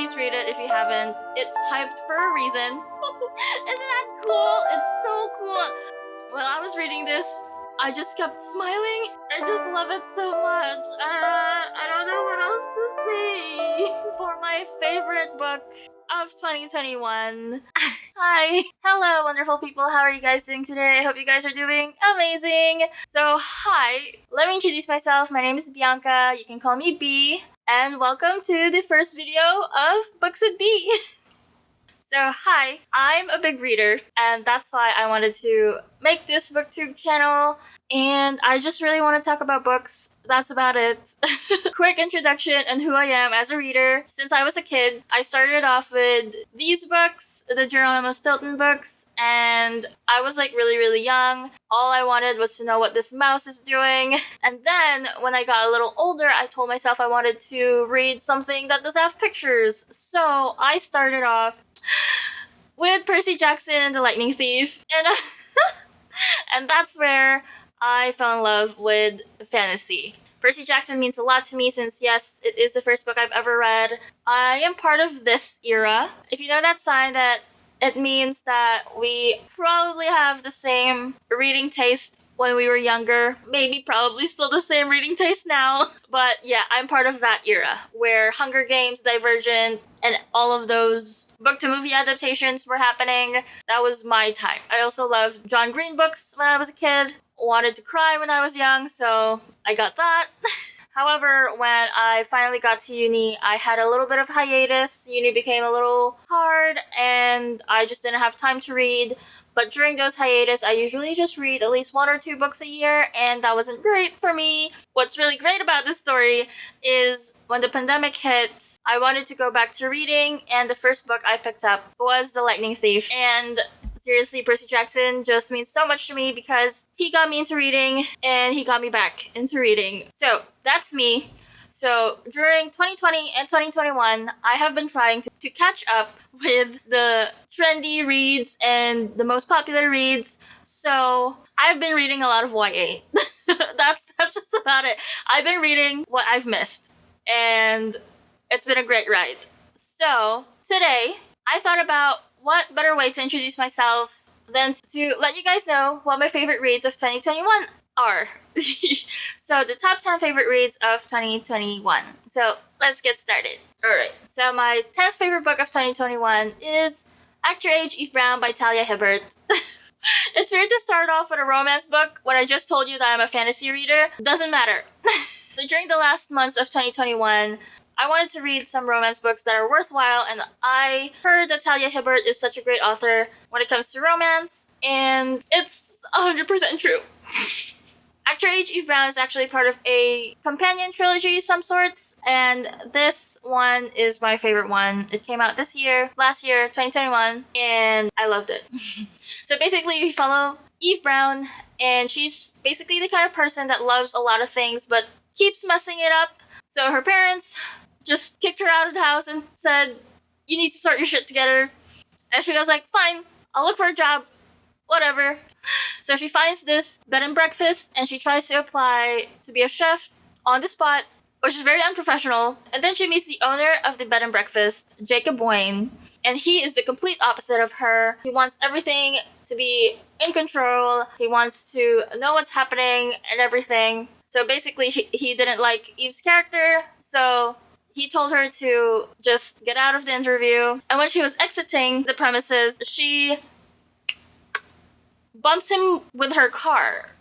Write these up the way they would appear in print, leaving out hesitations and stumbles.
please read it if you haven't. It's hyped for a reason. Isn't that cool? It's so cool. While I was reading this, I just kept smiling. I just love it so much. I don't know what else to say. For my favorite book of 2021. Hi. Hello, wonderful people. How are you guys doing today? I hope you guys are doing amazing. So, hi. Let me introduce myself. My name is Bianca. You can call me B. And welcome to the first video of Books with B. So, hi, I'm a big reader, and that's why I wanted to make this booktube channel, and I just really want to talk about books. That's about it. Quick introduction on who I am as a reader. Since I was a kid, I started off with these books, the Geronimo Stilton books, and I was like really young. All I wanted was to know what this mouse is doing. And then, when I got a little older, I told myself I wanted to read something that doesn't have pictures. So, I started off with Percy Jackson and the Lightning Thief, and and that's where I fell in love with fantasy. Percy Jackson means a lot to me since, yes, it is the first book I've ever read. I am part of this era. If you know that sign, that it means that we probably have the same reading taste when we were younger. Maybe probably still the same reading taste now. But yeah, I'm part of that era where Hunger Games, Divergent, and all of those book-to-movie adaptations were happening. That was my time. I also loved John Green books when I was a kid. Wanted to cry when I was young, so I got that. However, when I finally got to uni, I had a little bit of hiatus. Uni became a little hard, and I just didn't have time to read. But during those hiatus, I usually just read at least 1 or 2 books a year, and that wasn't great for me. What's really great about this story is when the pandemic hit, I wanted to go back to reading, and the first book I picked up was The Lightning Thief. And seriously, Percy Jackson just means so much to me because he got me into reading, and he got me back into reading. So, that's me. So, during 2020 and 2021, I have been trying to catch up with the trendy reads and the most popular reads. So, I've been reading a lot of YA. That's just about it. I've been reading what I've missed, and it's been a great ride. So, today, I thought about what better way to introduce myself than to let you guys know what my favorite reads of 2021 are. So, the top 10 favorite reads of 2021. So, let's get started. Alright, so my 10th favorite book of 2021 is Act Your Age, Eve Brown by Talia Hibbert. It's weird to start off with a romance book when I just told you that I'm a fantasy reader. Doesn't matter. So, during the last months of 2021, I wanted to read some romance books that are worthwhile, and I heard that Talia Hibbert is such a great author when it comes to romance, and it's 100% true. Act Your Age, Eve Brown is actually part of a companion trilogy of some sorts, and this one is my favorite one. It came out last year, 2021, and I loved it. So basically, we follow Eve Brown, and she's basically the kind of person that loves a lot of things, but keeps messing it up. So her parents just kicked her out of the house and said, "You need to sort your shit together." And she goes like, "Fine, I'll look for a job. Whatever." So she finds this bed and breakfast, and she tries to apply to be a chef on the spot, which is very unprofessional. And then she meets the owner of the bed and breakfast, Jacob Wayne, and he is the complete opposite of her. He wants everything to be in control. He wants to know what's happening and everything. So basically, he didn't like Eve's character, so he told her to just get out of the interview. And when she was exiting the premises, she bumps him with her car.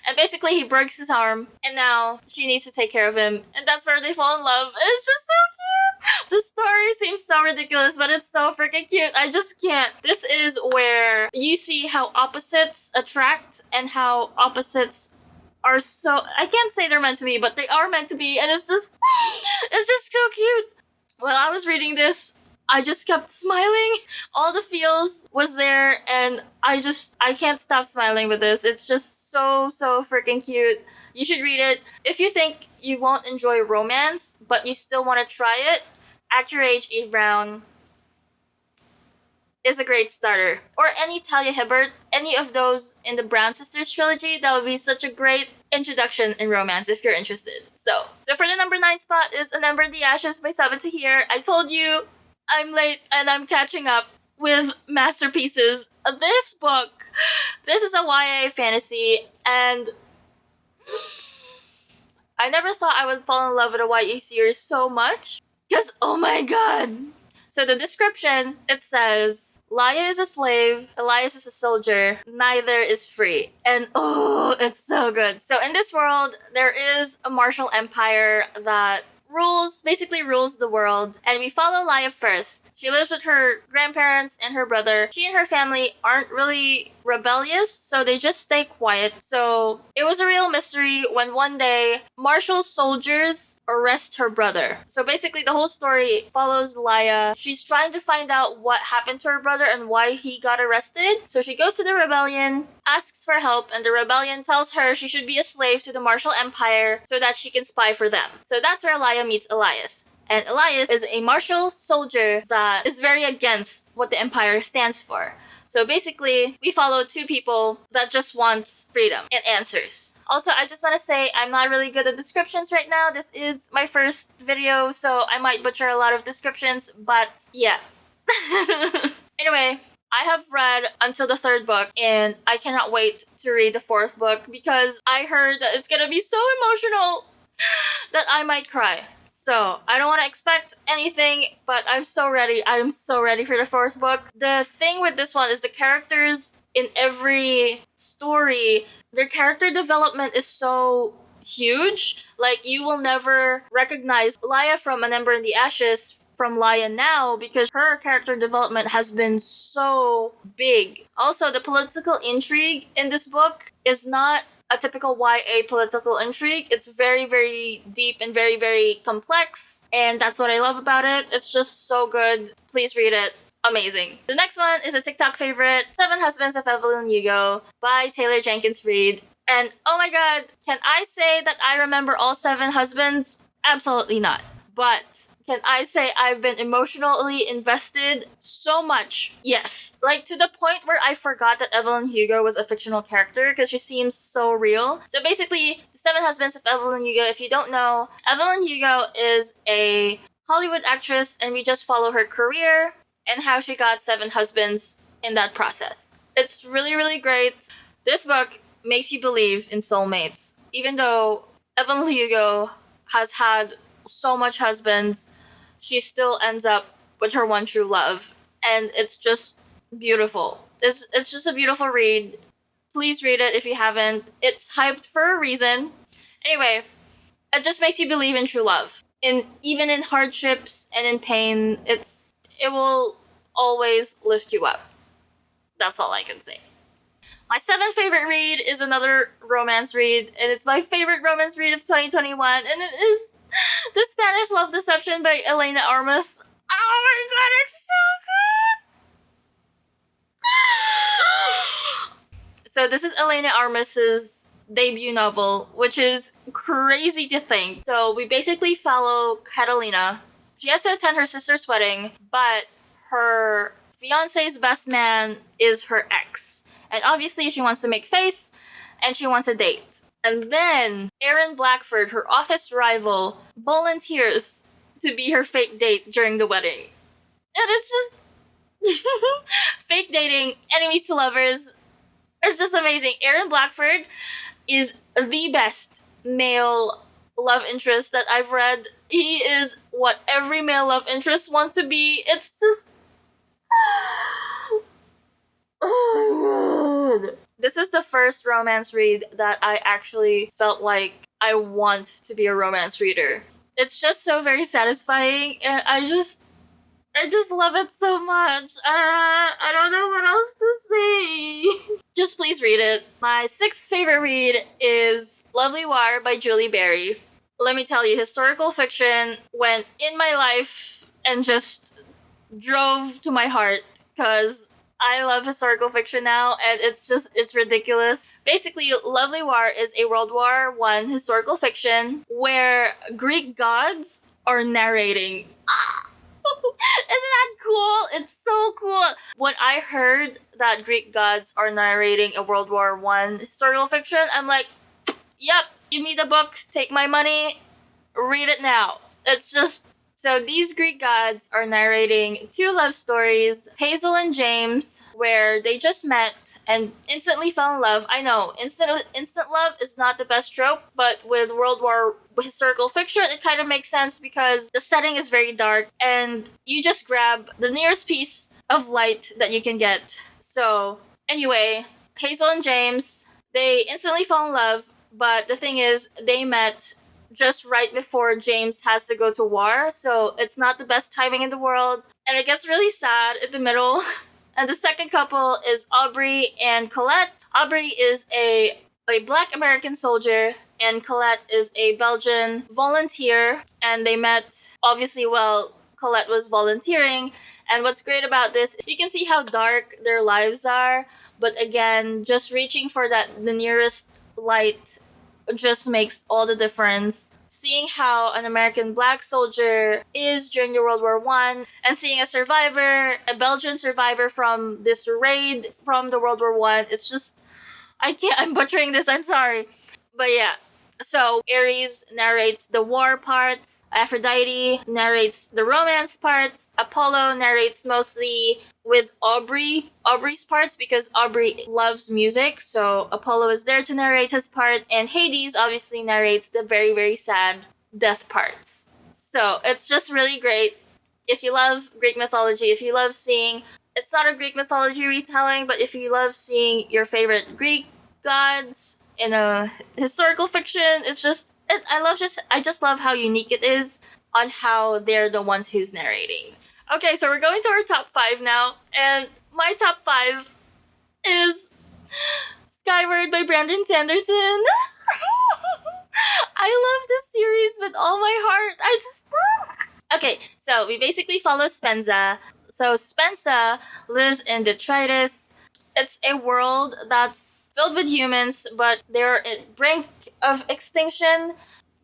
And basically, he breaks his arm, and now she needs to take care of him. And that's where they fall in love. It's just so cute! The story seems so ridiculous, but it's so freaking cute. I just can't. This is where you see how opposites attract and how opposites are so... I can't say they're meant to be, but they are meant to be, and it's just so cute. While I was reading this, I just kept smiling. All the feels was there, and I can't stop smiling with this. It's just so freaking cute. You should read it. If you think you won't enjoy romance, but you still want to try it, Act Your Age, Eve Brown. is a great starter. Or any Talia Hibbert, any of those in the Brown Sisters trilogy, that would be such a great introduction in romance if you're interested. So for the number 9 spot is An Ember in the Ashes by Sabbath Tahir. I told you, I'm late and I'm catching up with masterpieces. This book, this is a YA fantasy, and I never thought I would fall in love with a YA series so much. Because, oh my god! So the description, it says, Laia is a slave, Elias is a soldier, neither is free. And oh, it's so good. So in this world, there is a martial empire that basically rules the world, and we follow Laia first. She lives with her grandparents and her brother. She and her family aren't really rebellious, so they just stay quiet. So it was a real mystery when one day martial soldiers arrest her brother. So basically the whole story follows Laia. She's trying to find out what happened to her brother and why he got arrested. So she goes to the rebellion, asks for help, and the rebellion tells her she should be a slave to the martial empire so that she can spy for them. So that's where Laia meets Elias. And Elias is a martial soldier that is very against what the empire stands for. So basically, we follow two people that just want freedom and answers. Also, I just want to say I'm not really good at descriptions right now. This is my first video, so I might butcher a lot of descriptions, but yeah. Anyway, I have read until the 3rd book, and I cannot wait to read the 4th book because I heard that it's gonna be so emotional that I might cry. So, I don't want to expect anything, but I'm so ready. I'm so ready for the 4th book. The thing with this one is the characters in every story, their character development is so huge. Like, you will never recognize Laia from An Ember in the Ashes from Laia now because her character development has been so big. Also, the political intrigue in this book is not a typical YA political intrigue. It's very, very deep and very, very complex, and that's what I love about it. It's just so good. Please read it. Amazing. The next one is a TikTok favorite, 7 Husbands of Evelyn Hugo by Taylor Jenkins Reid. And oh my god, can I say that I remember all 7 husbands? Absolutely not. But can I say I've been emotionally invested so much? Yes. Like, to the point where I forgot that Evelyn Hugo was a fictional character because she seems so real. So basically, The 7 Husbands of Evelyn Hugo, if you don't know, Evelyn Hugo is a Hollywood actress, and we just follow her career and how she got 7 husbands in that process. It's really, really great. This book makes you believe in soulmates. Even though Evelyn Hugo has had so much husbands, she still ends up with her one true love, and it's just beautiful. It's just a beautiful read. Please read it if you haven't. It's hyped for a reason. Anyway, it just makes you believe in true love. Even in hardships and in pain, it will always lift you up. That's all I can say. My 7th favorite read is another romance read, and it's my favorite romance read of 2021, and it is The Spanish Love Deception by Elena Armas. Oh my god, it's so good! So this is Elena Armas's debut novel, which is crazy to think. So we basically follow Catalina. She has to attend her sister's wedding, but her fiance's best man is her ex. And obviously she wants to make face, and she wants a date. And then Aaron Blackford, her office rival, volunteers to be her fake date during the wedding. And it's just fake dating, enemies to lovers. It's just amazing. Aaron Blackford is the best male love interest that I've read. He is what every male love interest wants to be. It's just... oh my god. This is the first romance read that I actually felt like I want to be a romance reader. It's just so very satisfying, and I just love it so much. I don't know what else to say. Just please read it. My 6th favorite read is Lovely War by Julie Berry. Let me tell you, historical fiction went in my life and just drove to my heart because I love historical fiction now, and it's ridiculous. Basically, Lovely War is a World War I historical fiction where Greek gods are narrating. Isn't that cool? It's so so cool. When I heard that Greek gods are narrating a World War I historical fiction, I'm like, yep, give me the book, take my money, read it now. It's just... So these Greek gods are narrating two love stories, Hazel and James, where they just met and instantly fell in love. I know, instant love is not the best trope, but with World War historical fiction, it kind of makes sense because the setting is very dark and you just grab the nearest piece of light that you can get. So anyway, Hazel and James, they instantly fall in love, but the thing is, they met just right before James has to go to war, so it's not the best timing in the world. And it gets really sad in the middle. And the second couple is Aubrey and Colette. Aubrey is a Black American soldier, and Colette is a Belgian volunteer. And they met, obviously, while Colette was volunteering. And what's great about this, you can see how dark their lives are. But again, just reaching for the nearest light just makes all the difference. Seeing how an American black soldier is during the World War I, and seeing a survivor, a Belgian survivor from this raid from the World War I, it's just... I'm butchering this, I'm sorry. But yeah. So Ares narrates the war parts, Aphrodite narrates the romance parts, Apollo narrates mostly with Aubrey's parts because Aubrey loves music, so Apollo is there to narrate his part, and Hades obviously narrates the very, very sad death parts. So it's just really great. If you love Greek mythology, if you love seeing... It's not a Greek mythology retelling, but if you love seeing your favorite Greek gods in a historical fiction, it's just... I just love how unique it is on how they're the ones who's narrating. Okay, so we're going to our top 5 now, and my top 5 is Skyward by Brandon Sanderson. I love this series with all my heart. Okay, so we basically follow Spenza. So Spenza lives in detritus. It's a world that's filled with humans, but they're at brink of extinction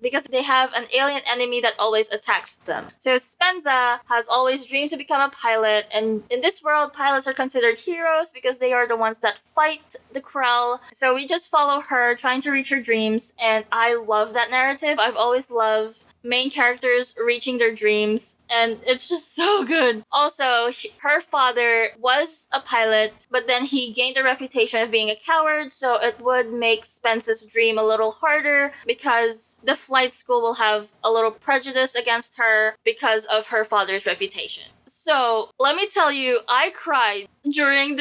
because they have an alien enemy that always attacks them. So Spenza has always dreamed to become a pilot, and in this world, pilots are considered heroes because they are the ones that fight the Krell. So we just follow her trying to reach her dreams, and I love that narrative. I've always loved main characters reaching their dreams, and it's just so good. Also, her father was a pilot, but then he gained a reputation of being a coward, so it would make Spence's dream a little harder because the flight school will have a little prejudice against her because of her father's reputation. So, let me tell you, I cried during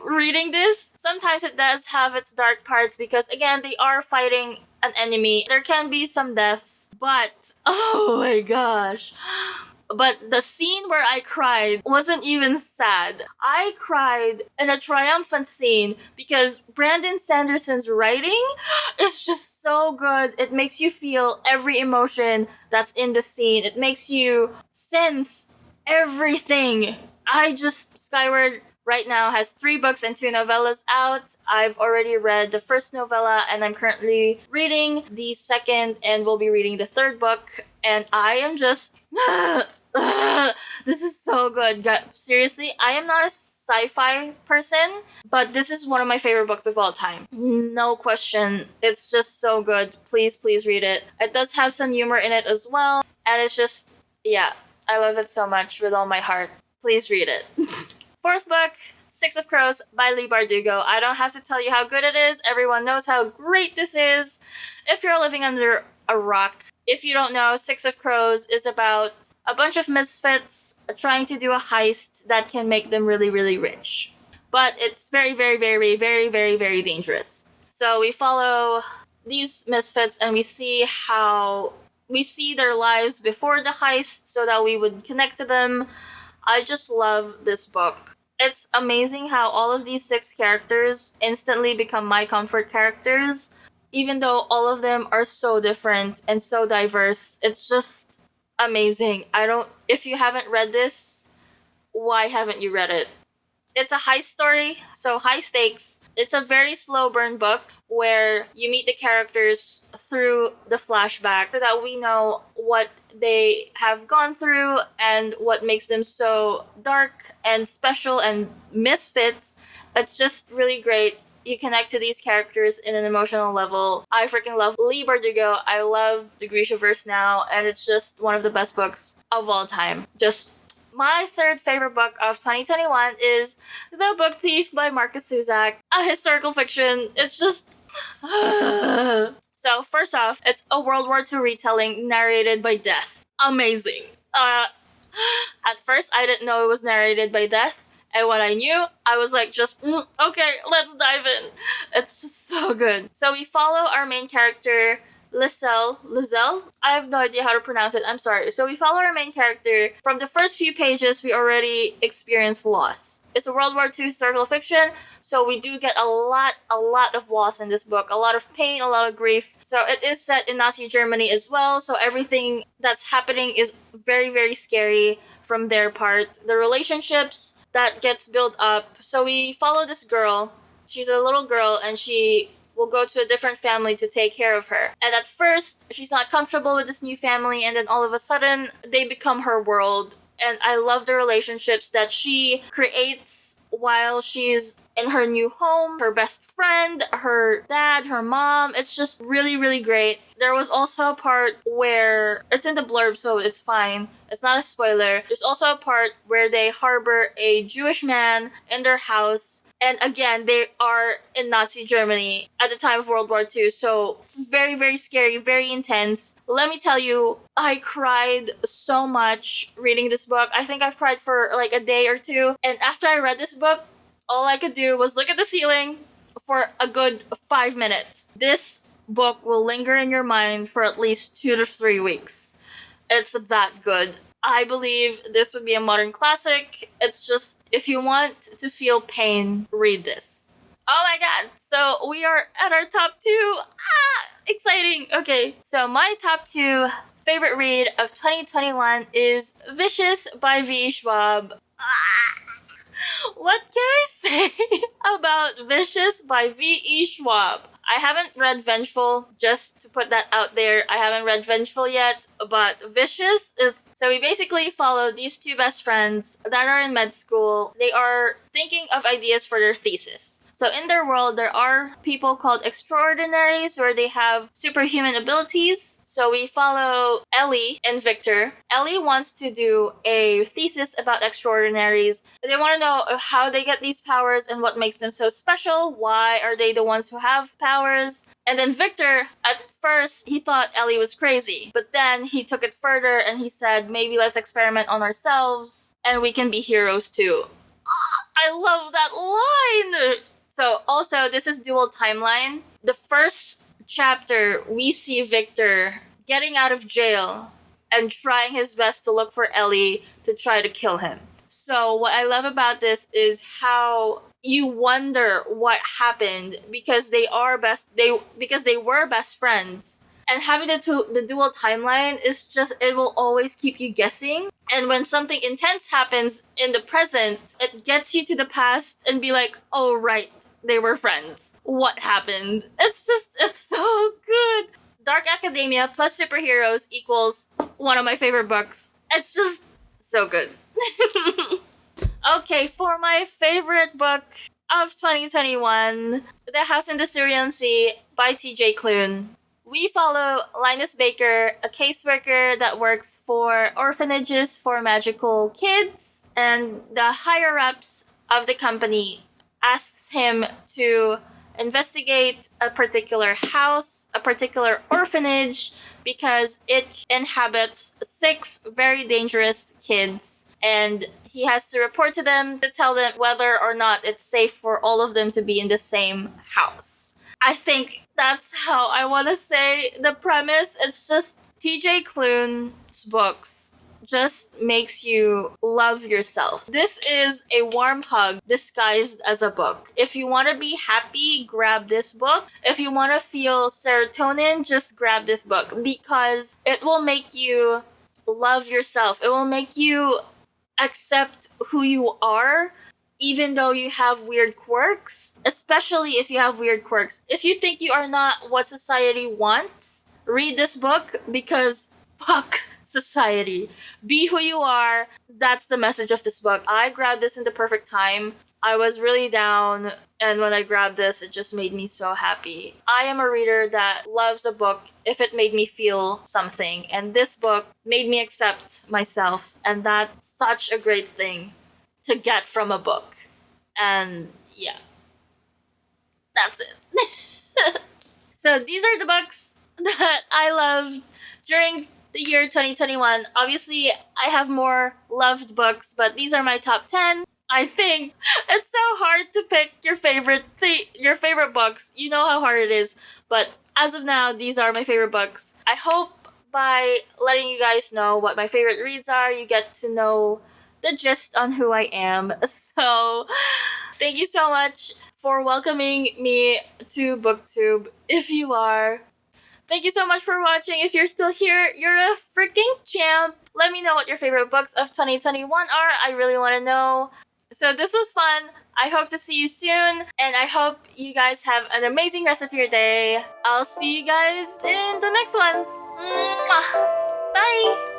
reading this. Sometimes it does have its dark parts because, again, they are fighting an enemy. There can be some deaths, but oh my gosh. But the scene where I cried wasn't even sad. I cried in a triumphant scene because Brandon Sanderson's writing is just so good. It makes you feel every emotion that's in the scene. It makes you sense everything. Skyward right now has 3 books and 2 novellas out. I've already read the first novella, and I'm currently reading the second, and will be reading the third book. And I am just... this is so good. God, seriously, I am not a sci-fi person, but this is one of my favorite books of all time. No question. It's just so good. Please, please read it. It does have some humor in it as well. And it's just... yeah, I love it so much with all my heart. Please read it. 4th book, 6 of Crows by Leigh Bardugo. I don't have to tell you how good it is. Everyone knows how great this is. If you're living under a rock. If you don't know, 6 of Crows is about a bunch of misfits trying to do a heist that can make them really, really rich. But it's very, very, very, very, very, very dangerous. So we follow these misfits and we see their lives before the heist so that we would connect to them. I just love this book. It's amazing how all of these 6 characters instantly become my comfort characters, even though all of them are so different and so diverse. It's just amazing. If you haven't read this, why haven't you read it? It's a heist story, so high stakes. It's a very slow burn book, where you meet the characters through the flashback so that we know what they have gone through and what makes them so dark and special and misfits. It's just really great. You connect to these characters in an emotional level. I freaking love Lee Bardugo. I love the Grishaverse now, and it's just one of the best books of all time. Just my third favorite book of 2021 is The Book Thief by Marcus Zuzak, a historical fiction. It's just... So, first off, it's a World War II retelling narrated by Death. Amazing. At first, I didn't know it was narrated by Death, and when I knew, I was like, okay, let's dive in. It's just so good. So we follow our main character, Lizelle? I have no idea how to pronounce it. I'm sorry. So we follow our main character. From the first few pages, we already experience loss. It's a World War II historical fiction, so we do get a lot of loss in this book. A lot of pain, a lot of grief. So it is set in Nazi Germany as well, so everything that's happening is very, very scary from their part. The relationships that gets built up. So we follow this girl. She's a little girl, and she will go to a different family to take care of her. And at first, she's not comfortable with this new family, and then all of a sudden, they become her world. And I love the relationships that she creates while she's in her new home, her best friend, her dad, her mom. It's just really, really great. There was also a part where, it's in the blurb, so it's fine. It's not a spoiler. There's also a part where they harbor a Jewish man in their house. And again, they are in Nazi Germany at the time of World War II. So it's very, very scary, very intense. Let me tell you, I cried so much reading this book. I think I've cried for like a day or two. And after I read this book, all I could do was look at the ceiling for a good 5 minutes. This book will linger in your mind for at least 2 to 3 weeks. It's that good. I believe this would be a modern classic. It's just, if you want to feel pain, read this. Oh my god, so we are at our top 2. Exciting. Okay, so my top 2 favorite read of 2021 is Vicious by V. Schwab. What can I say about Vicious by V.E. Schwab? I haven't read Vengeful, just to put that out there. I haven't read Vengeful yet, but Vicious is... So we basically follow these two best friends that are in med school. They are thinking of ideas for their thesis. So in their world, there are people called extraordinaries where they have superhuman abilities. So we follow Ellie and Victor. Ellie wants to do a thesis about extraordinaries. They want to know how they get these powers and what makes them so special. Why are they the ones who have powers? And then Victor, at first, he thought Ellie was crazy. But then he took it further and he said, maybe let's experiment on ourselves and we can be heroes too. I love that line! So also, this is dual timeline. The first chapter, we see Victor getting out of jail and trying his best to look for Ellie to try to kill him. So what I love about this is how you wonder what happened because they were best friends. And having the dual timeline is just, it will always keep you guessing. And when something intense happens in the present, it gets you to the past and be like, oh right, they were friends. What happened? It's so good. Dark Academia plus superheroes equals one of my favorite books. It's just so good. Okay, for my favorite book of 2021, The House in the Syrian Sea by T.J. Klune. We follow Linus Baker, a caseworker that works for orphanages for magical kids, and the higher-ups of the company asks him to investigate a particular house, a particular orphanage, because it inhabits 6 very dangerous kids, and he has to report to them to tell them whether or not it's safe for all of them to be in the same house. I think that's how I want to say the premise. It's just T.J. Klune's books just makes you love yourself. This is a warm hug disguised as a book. If you want to be happy, grab this book. If you want to feel serotonin, just grab this book because it will make you love yourself. It will make you accept who you are, even though you have weird quirks, especially if you have weird quirks. If you think you are not what society wants, read this book because fuck society. Be who you are. That's the message of this book. I grabbed this in the perfect time. I was really down, and when I grabbed this, it just made me so happy. I am a reader that loves a book if it made me feel something, and this book made me accept myself, and that's such a great thing to get from a book. And yeah, that's it. So these are the books that I loved during the year 2021. Obviously, I have more loved books, but these are my top 10. I think it's so hard to pick your favorite books. You know how hard it is. But as of now, these are my favorite books. I hope by letting you guys know what my favorite reads are, you get to know the gist on who I am. So, thank you so much for welcoming me to BookTube. If you are, thank you so much for watching. If you're still here, you're a freaking champ. Let me know what your favorite books of 2021 are. I really want to know. So this was fun. I hope to see you soon, and I hope you guys have an amazing rest of your day. I'll see you guys in the next one. Mwah. Bye!